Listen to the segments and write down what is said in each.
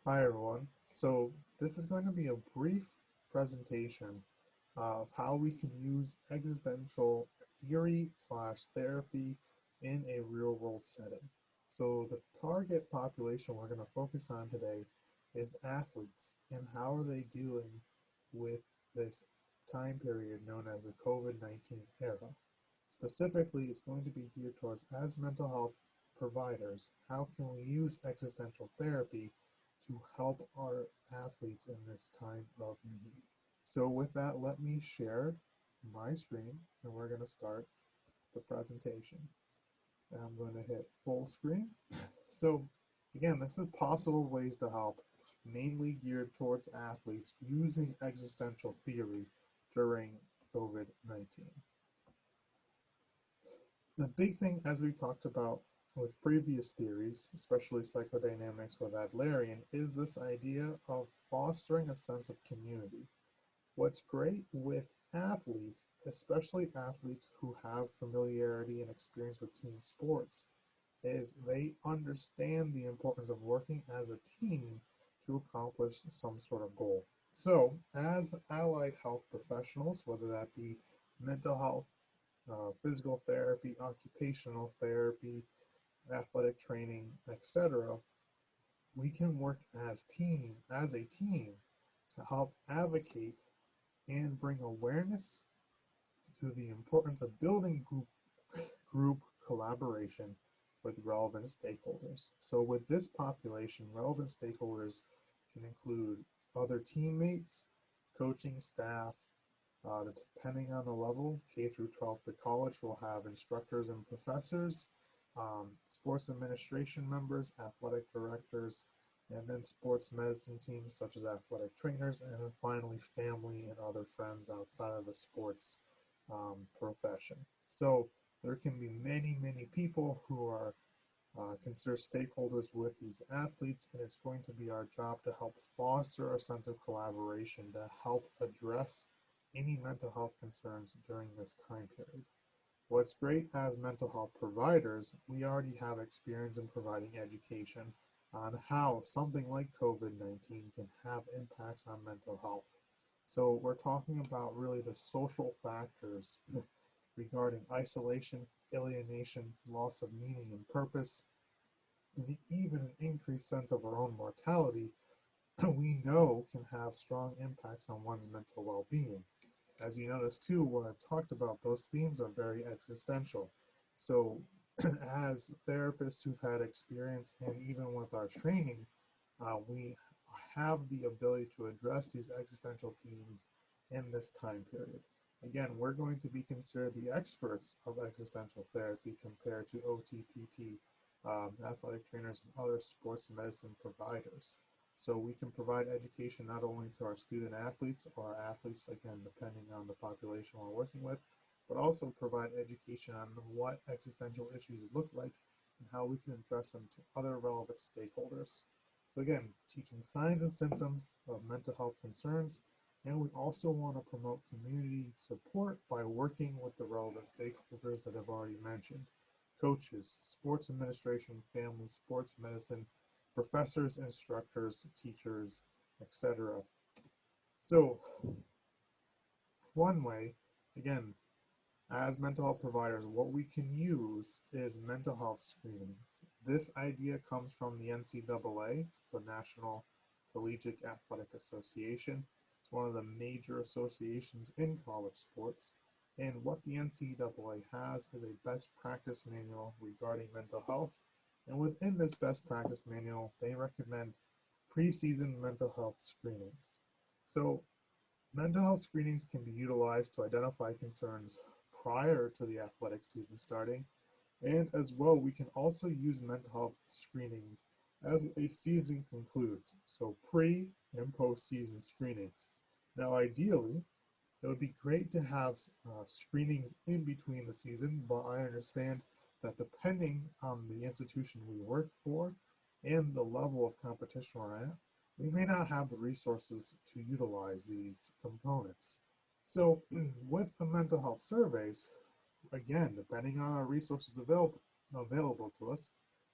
Hi everyone. So this is going to be a brief presentation of how we can use existential theory slash therapy in a real world setting. So the target population we're going to focus on today is athletes and how are they dealing with this time period known as the COVID-19 era. Specifically, it's going to be geared towards as mental health providers, how can we use existential therapy to help our athletes in this time of need. So with that, let me share my screen and we're going to start the presentation. And I'm going to hit full screen. So again, this is possible ways to help, mainly geared towards athletes using existential theory during COVID-19. The big thing, as we talked about with previous theories, especially psychodynamics with Adlerian, is this idea of fostering a sense of community. What's great with athletes, especially athletes who have familiarity and experience with team sports, is they understand the importance of working as a team to accomplish some sort of goal. So, as allied health professionals, whether that be mental health, physical therapy, occupational therapy, athletic training, etc., we can work as a team to help advocate and bring awareness to the importance of building group collaboration with relevant stakeholders. So with this population, relevant stakeholders can include other teammates, coaching staff, depending on the level, K through 12 to college will have instructors and professors, sports administration members, athletic directors, and then sports medicine teams such as athletic trainers, and then finally family and other friends outside of the sports profession. So there can be many people who are considered stakeholders with these athletes, and it's going to be our job to help foster a sense of collaboration to help address any mental health concerns during this time period. What's great as mental health providers, we already have experience in providing education on how something like COVID-19 can have impacts on mental health. So we're talking about really the social factors regarding isolation, alienation, loss of meaning and purpose, and even an increased sense of our own mortality, we know can have strong impacts on one's mental well-being. As you notice too, what I've talked about, those themes are very existential. So as therapists who've had experience and even with our training, we have the ability to address these existential themes in this time period. Again, we're going to be considered the experts of existential therapy compared to OTPT, athletic trainers, and other sports medicine providers. So we can provide education not only to our student athletes or our athletes, again, depending on the population we're working with, but also provide education on what existential issues look like and how we can address them to other relevant stakeholders. So again, teaching signs and symptoms of mental health concerns, and we also want to promote community support by working with the relevant stakeholders that I've already mentioned. Coaches, sports administration, family, sports medicine, professors, instructors, teachers, etc. So one way, again, as mental health providers, what we can use is mental health screenings. This idea comes from the NCAA, the National Collegiate Athletic Association. It's one of the major associations in college sports. And what the NCAA has is a best practice manual regarding mental health. And within this best practice manual, they recommend preseason mental health screenings. So mental health screenings can be utilized to identify concerns prior to the athletic season starting, and as well, we can also use mental health screenings as a season concludes, so pre and post-season screenings. Now, ideally, it would be great to have screenings in between the season, but I understand that depending on the institution we work for and the level of competition we're at, we may not have the resources to utilize these components. So with the mental health surveys, again, depending on our resources available to us,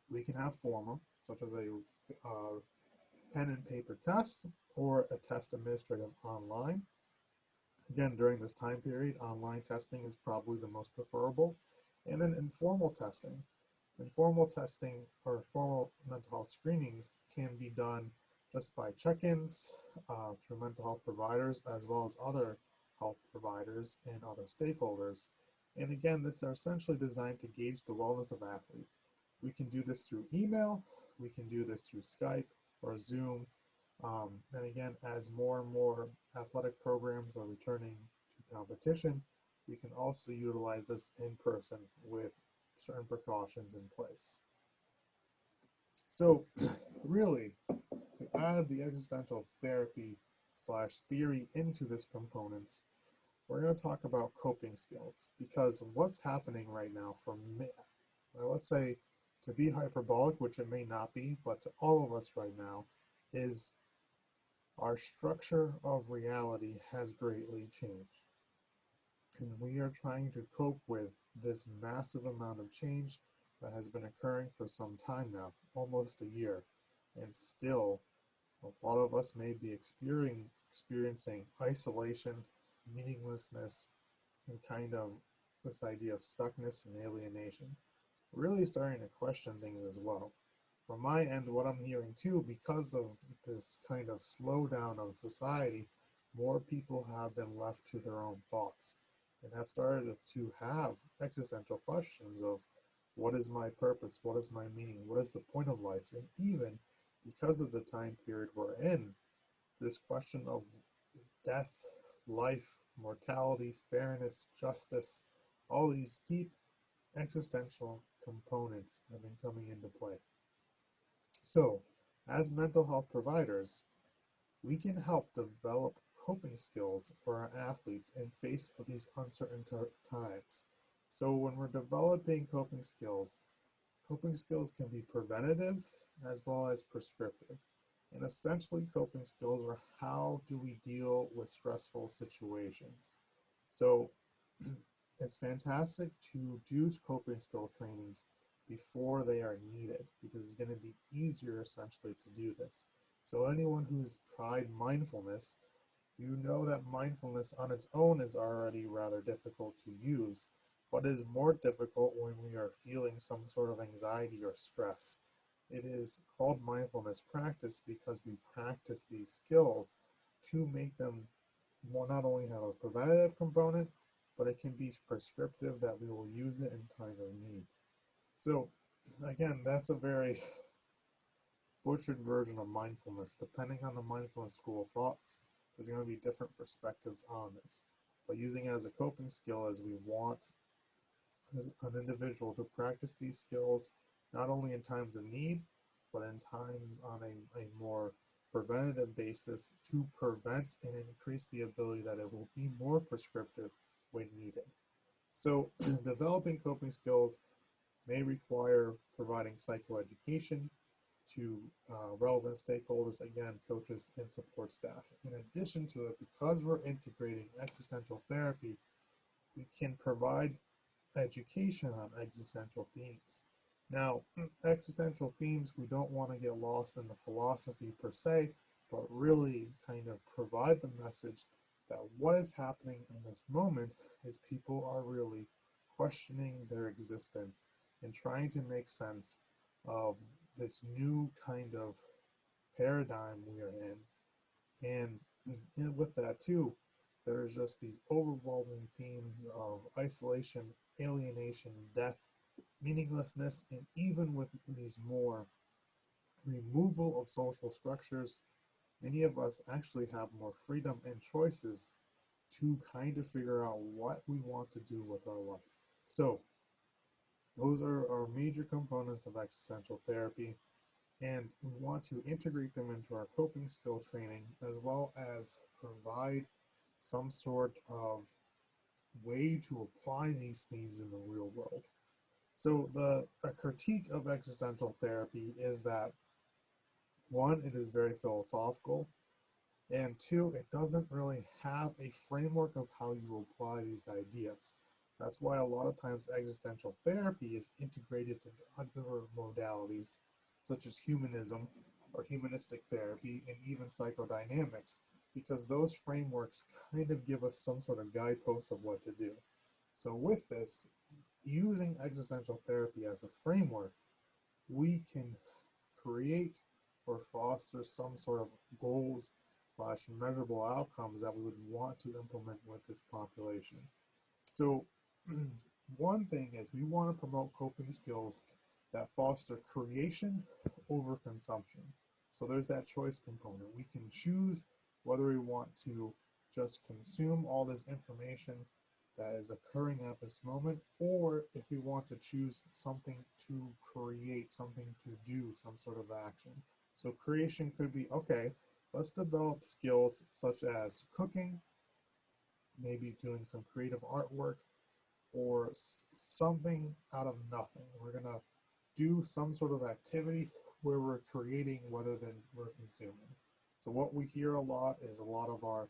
we can have formal, such as a pen and paper tests or a test administrated online. Again, during this time period, online testing is probably the most preferable. And then informal testing. Informal testing or formal mental health screenings can be done just by check-ins through mental health providers as well as other health providers and other stakeholders. And again, this are essentially designed to gauge the wellness of athletes. We can do this through email, we can do this through Skype or Zoom, and again, as more and more athletic programs are returning to competition, we can also utilize this in person with certain precautions in place. So, really, to add the existential therapy slash theory into this components, we're going to talk about coping skills because what's happening right now for me, let's say to be hyperbolic, which it may not be, but to all of us right now, is our structure of reality has greatly changed. And we are trying to cope with this massive amount of change that has been occurring for some time now, almost a year. And still, a lot of us may be experiencing isolation, meaninglessness, and kind of this idea of stuckness and alienation. Really starting to question things as well. From my end, what I'm hearing too, because of this kind of slowdown of society, more people have been left to their own thoughts and have started to have existential questions of what is my purpose, what is my meaning, what is the point of life, and even because of the time period we're in, this question of death, life, mortality, fairness, justice, all these deep existential components have been coming into play. So, as mental health providers, we can help develop coping skills for our athletes in face of these uncertain times. So, when we're developing coping skills can be preventative as well as prescriptive. And essentially, coping skills are how do we deal with stressful situations. So, it's fantastic to do coping skill trainings before they are needed because it's going to be easier essentially to do this. So anyone who's tried mindfulness, you know that mindfulness on its own is already rather difficult to use, but it is more difficult when we are feeling some sort of anxiety or stress. It is called mindfulness practice because we practice these skills to make them not only have a preventative component, but it can be prescriptive that we will use it in time of need. So again, that's a very butchered version of mindfulness. Depending on the mindfulness school of thoughts, there's going to be different perspectives on this. But using it as a coping skill as we want an individual to practice these skills not only in times of need, but in times on a more preventative basis to prevent and increase the ability that it will be more prescriptive when needed. So developing coping skills may require providing psychoeducation to relevant stakeholders, again, coaches and support staff. In addition to it, because we're integrating existential therapy, we can provide education on existential themes. Now, existential themes, we don't want to get lost in the philosophy per se, but really kind of provide the message that what is happening in this moment is people are really questioning their existence and trying to make sense of this new kind of paradigm we are in. And with that too, there's just these overwhelming themes of isolation, alienation, death, meaninglessness, and even with these more removal of social structures, many of us actually have more freedom and choices to kind of figure out what we want to do with our life. So, those are our major components of existential therapy, and we want to integrate them into our coping skill training as well as provide some sort of way to apply these themes in the real world. So a critique of existential therapy is that one, it is very philosophical, and two, it doesn't really have a framework of how you apply these ideas. That's why a lot of times existential therapy is integrated into other modalities, such as humanism, or humanistic therapy, and even psychodynamics, because those frameworks kind of give us some sort of guideposts of what to do. So with this, using existential therapy as a framework, we can create or foster some sort of goals slash measurable outcomes that we would want to implement with this population. So one thing is we want to promote coping skills that foster creation over consumption. So there's that choice component. We can choose whether we want to just consume all this information that is occurring at this moment, or if we want to choose something to create, something to do, some sort of action. So creation could be, okay, let's develop skills such as cooking, maybe doing some creative artwork, or something out of nothing. We're going to do some sort of activity where we're creating rather than we're consuming. So what we hear a lot is a lot of our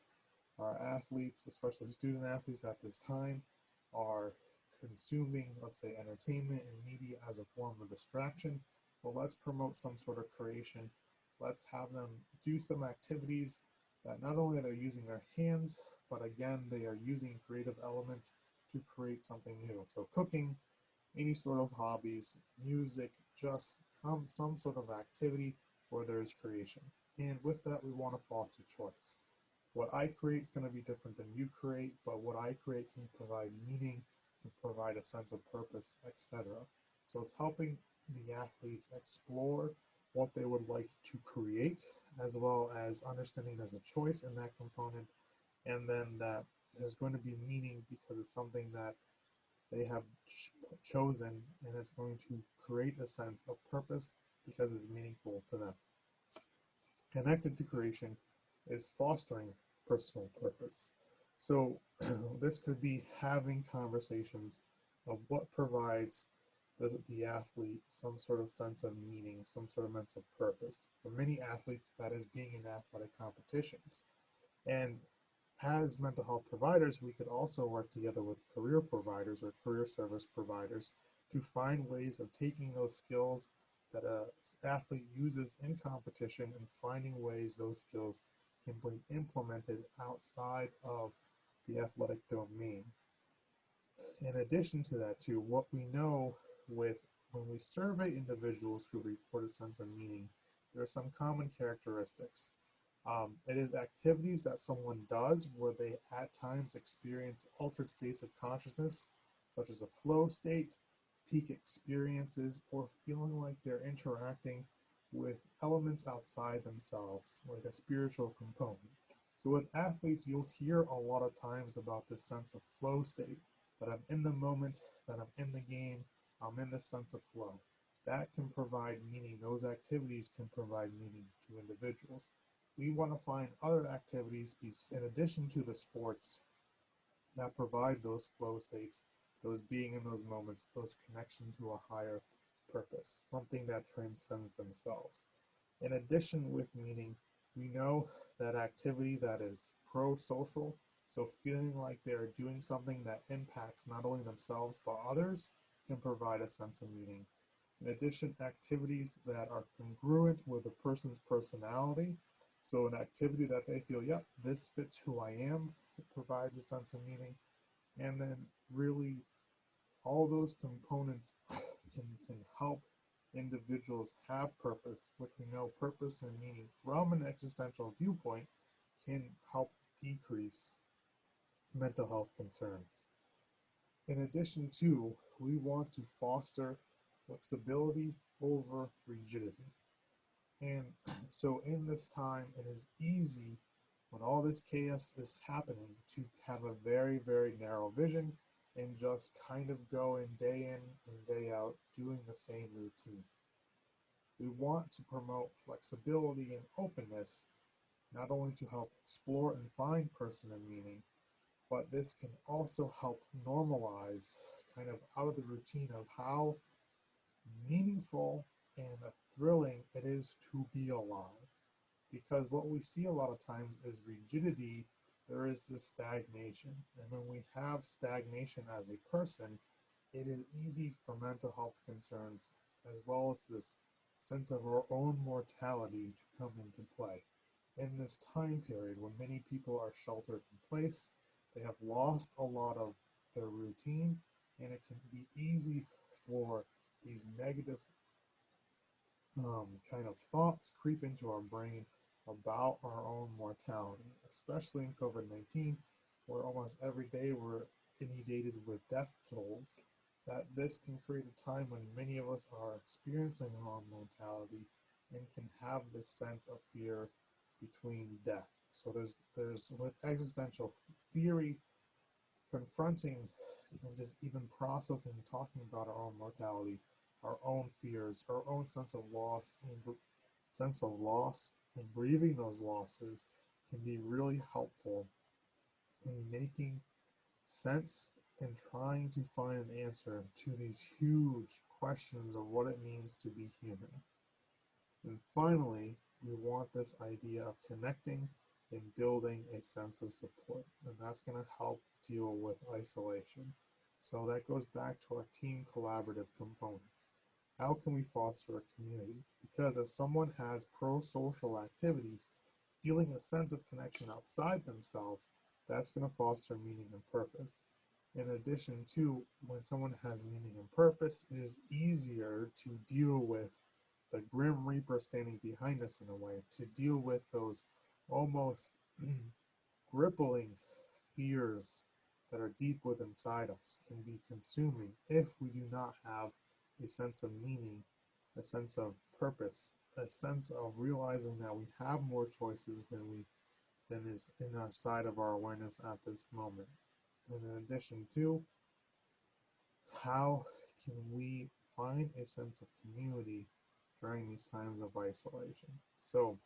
athletes, especially student athletes at this time, are consuming, let's say, entertainment and media as a form of distraction. Well, let's promote some sort of creation. Let's have them do some activities that not only are they using their hands, but again, they are using creative elements to create something new. So cooking, any sort of hobbies, music, just some sort of activity where there's creation. And with that, we want to foster choice. What I create is going to be different than you create, but what I create can provide meaning, can provide a sense of purpose, etc. So it's helping the athletes explore what they would like to create, as well as understanding there's a choice in that component, and then that there's going to be meaning because it's something that they have chosen, and it's going to create a sense of purpose because it's meaningful to them. Connected to creation is fostering personal purpose. So this could be having conversations of what provides the athlete some sort of sense of meaning, some sort of sense of purpose. For many athletes, that is being in athletic competitions. And as mental health providers, we could also work together with career providers or career service providers to find ways of taking those skills that an athlete uses in competition and finding ways those skills can be implemented outside of the athletic domain. In addition to that, too, what we know with when we survey individuals who report a sense of meaning, there are some common characteristics. It is activities that someone does where they at times experience altered states of consciousness, such as a flow state, peak experiences, or feeling like they're interacting with elements outside themselves, like a spiritual component. So with athletes, you'll hear a lot of times about this sense of flow state, that I'm in the moment, that I'm in the game, I'm in the sense of flow. That can provide meaning. Those activities can provide meaning to individuals. We want to find other activities in addition to the sports that provide those flow states, those being in those moments, those connection to a higher purpose, something that transcends themselves. In addition, with meaning, we know that activity that is pro-social, so feeling like they're doing something that impacts not only themselves but others, can provide a sense of meaning. In addition, activities that are congruent with a person's personality, so an activity that they feel, yep, this fits who I am, provides a sense of meaning. And then really all those components can help individuals have purpose, which we know purpose and meaning from an existential viewpoint can help decrease mental health concerns. In addition to, we want to foster flexibility over rigidity. And so in this time, it is easy when all this chaos is happening to have a very, very narrow vision and just kind of go in and day out doing the same routine. We want to promote flexibility and openness, not only to help explore and find person and meaning, but this can also help normalize kind of out of the routine of how meaningful and thrilling it is to be alive. Because what we see a lot of times is rigidity, there is this stagnation. And when we have stagnation as a person, it is easy for mental health concerns as well as this sense of our own mortality to come into play. In this time period when many people are sheltered in place, they have lost a lot of their routine, and it can be easy for these negative kind of thoughts creep into our brain about our own mortality, especially in COVID-19, where almost every day we're inundated with death tolls, that this can create a time when many of us are experiencing our own mortality and can have this sense of fear between death. So there's with existential theory, confronting and just even processing, talking about our own mortality, our own fears, our own sense of loss, and grieving those losses can be really helpful in making sense and trying to find an answer to these huge questions of what it means to be human. And finally, we want this idea of connecting and building a sense of support, and that's going to help deal with isolation. So that goes back to our team collaborative components. How can we foster a community? Because if someone has pro-social activities, feeling a sense of connection outside themselves, that's going to foster meaning and purpose. In addition to, when someone has meaning and purpose, it is easier to deal with the Grim Reaper standing behind us in a way, to deal with those almost crippling fears that are deep within inside us, can be consuming if we do not have a sense of meaning, a sense of purpose, a sense of realizing that we have more choices than is in our side of our awareness at this moment. And in addition to, how can we find a sense of community during these times of isolation? So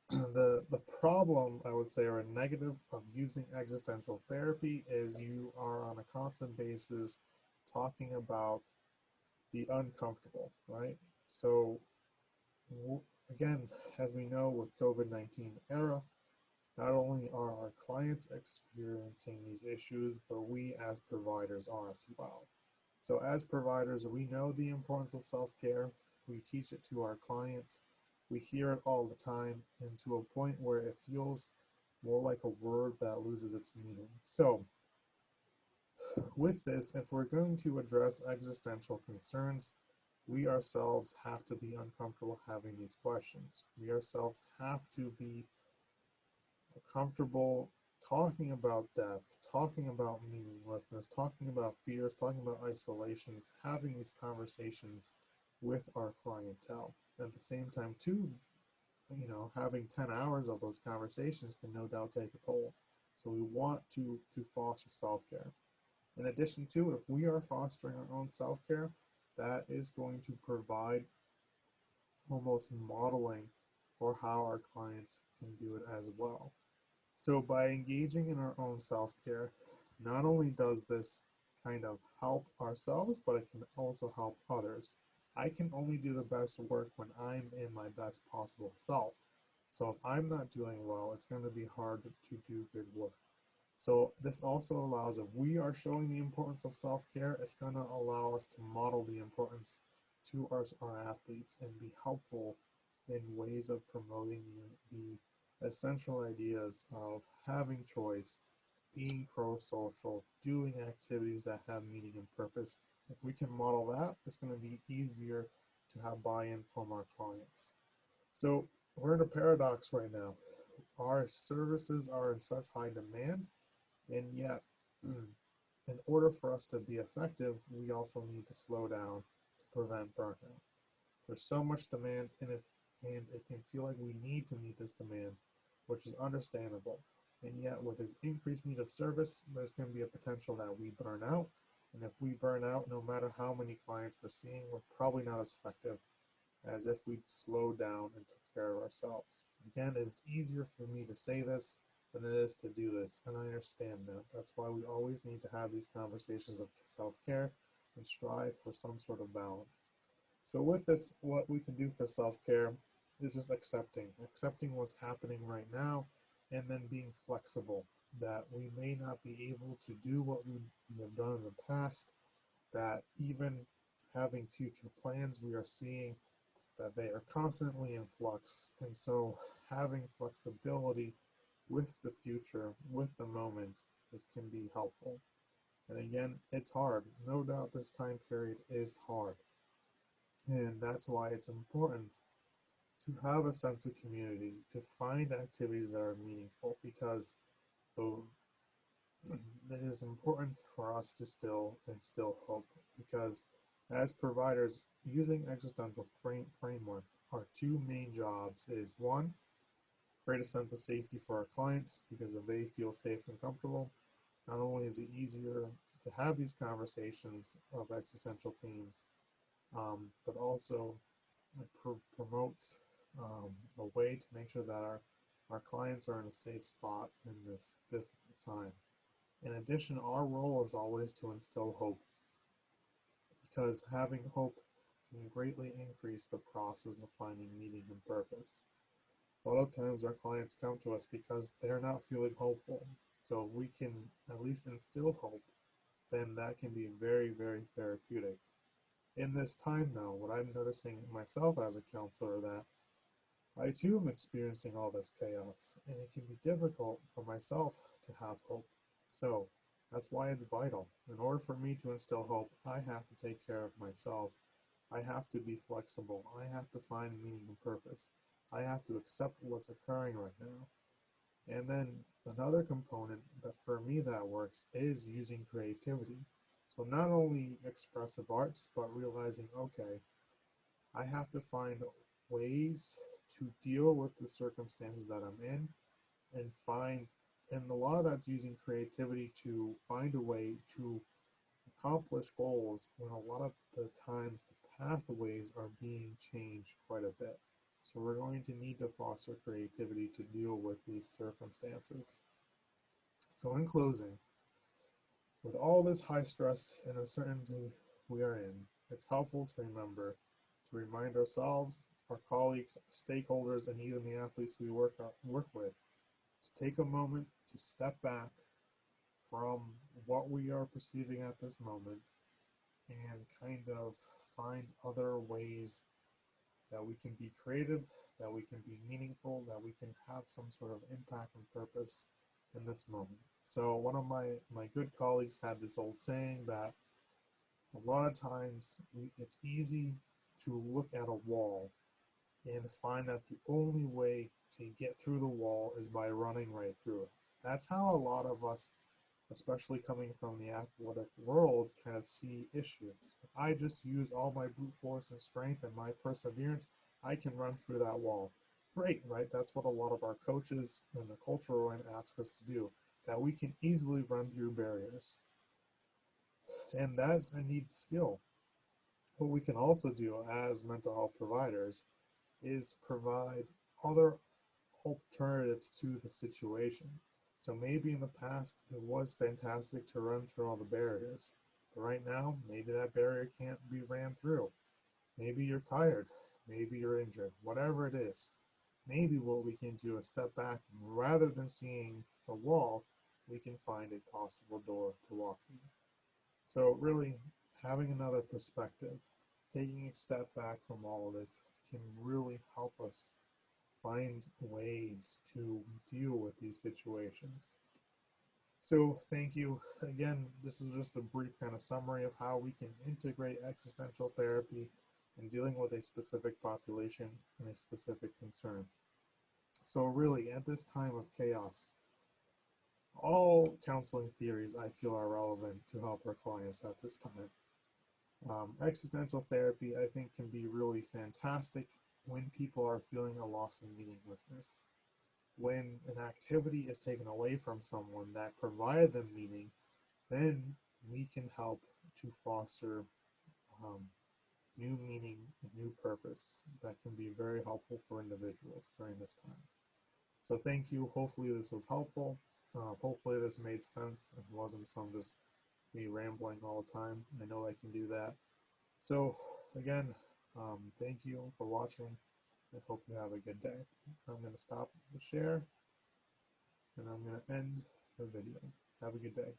the problem, I would say, or a negative of using existential therapy is you are on a constant basis talking about the uncomfortable, right? So again, as we know with COVID-19 era, not only are our clients experiencing these issues, but we as providers are as well. So as providers, we know the importance of self-care. We teach it to our clients. We hear it all the time, and to a point where it feels more like a word that loses its meaning. So with this, if we're going to address existential concerns, we ourselves have to be uncomfortable having these questions. We ourselves have to be comfortable talking about death, talking about meaninglessness, talking about fears, talking about isolations, having these conversations with our clientele. At the same time, too, having 10 hours of those conversations can no doubt take a toll. So we want to foster self-care. In addition to, if we are fostering our own self-care, that is going to provide almost modeling for how our clients can do it as well. So by engaging in our own self-care, not only does this kind of help ourselves, but it can also help others. I can only do the best work when I'm in my best possible self. So if I'm not doing well, it's going to be hard to do good work. So this also allows, if we are showing the importance of self-care, it's going to allow us to model the importance to our athletes and be helpful in ways of promoting the essential ideas of having choice, being pro-social, doing activities that have meaning and purpose. If we can model that, it's going to be easier to have buy-in from our clients. So we're in a paradox right now. Our services are in such high demand, and yet, in order for us to be effective, we also need to slow down to prevent burnout. There's so much demand, and it can feel like we need to meet this demand, which is understandable. And yet, with this increased need of service, there's going to be a potential that we burn out. And if we burn out, no matter how many clients we're seeing, we're probably not as effective as if we slowed down and took care of ourselves. Again, it's easier for me to say this than it is to do this, and I understand that. That's why we always need to have these conversations of self-care and strive for some sort of balance. So with this, what we can do for self-care is just accepting what's happening right now, and then being flexible, that we may not be able to do what we have done in the past, that even having future plans, we are seeing that they are constantly in flux. And so having flexibility with the future, with the moment, this can be helpful. And again, it's hard. No doubt this time period is hard. And that's why it's important to have a sense of community, to find activities that are meaningful, because uh, it is important for us to still instill hope. Because as providers, using existential framework, our two main jobs is one, create a sense of safety for our clients, because if they feel safe and comfortable, not only is it easier to have these conversations of existential themes, but also it promotes a way to make sure that our clients are in a safe spot in this difficult time. In addition, our role is always to instill hope, because having hope can greatly increase the process of finding meaning and purpose. A lot of times our clients come to us because they're not feeling hopeful. So if we can at least instill hope, then that can be very, very therapeutic. In this time now, what I'm noticing myself as a counselor, that I too am experiencing all this chaos, and it can be difficult for myself to have hope. So that's why it's vital. In order for me to instill hope, I have to take care of myself. I have to be flexible. I have to find meaning and purpose. I have to accept what's occurring right now. And then another component that for me that works is using creativity. So not only expressive arts, but realizing, okay, I have to find ways to deal with the circumstances that I'm in, and and a lot of that's using creativity to find a way to accomplish goals when a lot of the times the pathways are being changed quite a bit. So we're going to need to foster creativity to deal with these circumstances. So in closing, with all this high stress and uncertainty we are in, it's helpful to remember to remind ourselves, our colleagues, stakeholders, and even the athletes we work with, to take a moment to step back from what we are perceiving at this moment and kind of find other ways that we can be creative, that we can be meaningful, that we can have some sort of impact and purpose in this moment. So one of my good colleagues had this old saying that a lot of times it's easy to look at a wall and find that the only way to get through the wall is by running right through it. That's how a lot of us, especially coming from the athletic world, kind of see issues. If I just use all my brute force and strength and my perseverance, I can run through that wall. Great, right? That's what a lot of our coaches and the cultural end ask us to do, that we can easily run through barriers. And that's a neat skill. What we can also do as mental health providers is provide other alternatives to the situation. So maybe in the past it was fantastic to run through all the barriers, but right now maybe that barrier can't be ran through. Maybe you're tired, maybe you're injured, whatever it is. Maybe what we can do is step back, and rather than seeing a wall, we can find a possible door to walk through. So really having another perspective, taking a step back from all of this can really help us find ways to deal with these situations. So thank you. Again, this is just a brief kind of summary of how we can integrate existential therapy in dealing with a specific population and a specific concern. So really, at this time of chaos, all counseling theories I feel are relevant to help our clients at this time. Existential therapy, I think, can be really fantastic when people are feeling a loss in meaninglessness. When an activity is taken away from someone that provided them meaning, then we can help to foster um, new meaning, new purpose that can be very helpful for individuals during this time. So thank you. Hopefully this was helpful. Hopefully this made sense and wasn't some just me rambling all the time. I know I can do that. So again, thank you for watching. I hope you have a good day. I'm going to stop the share and I'm going to end the video. Have a good day.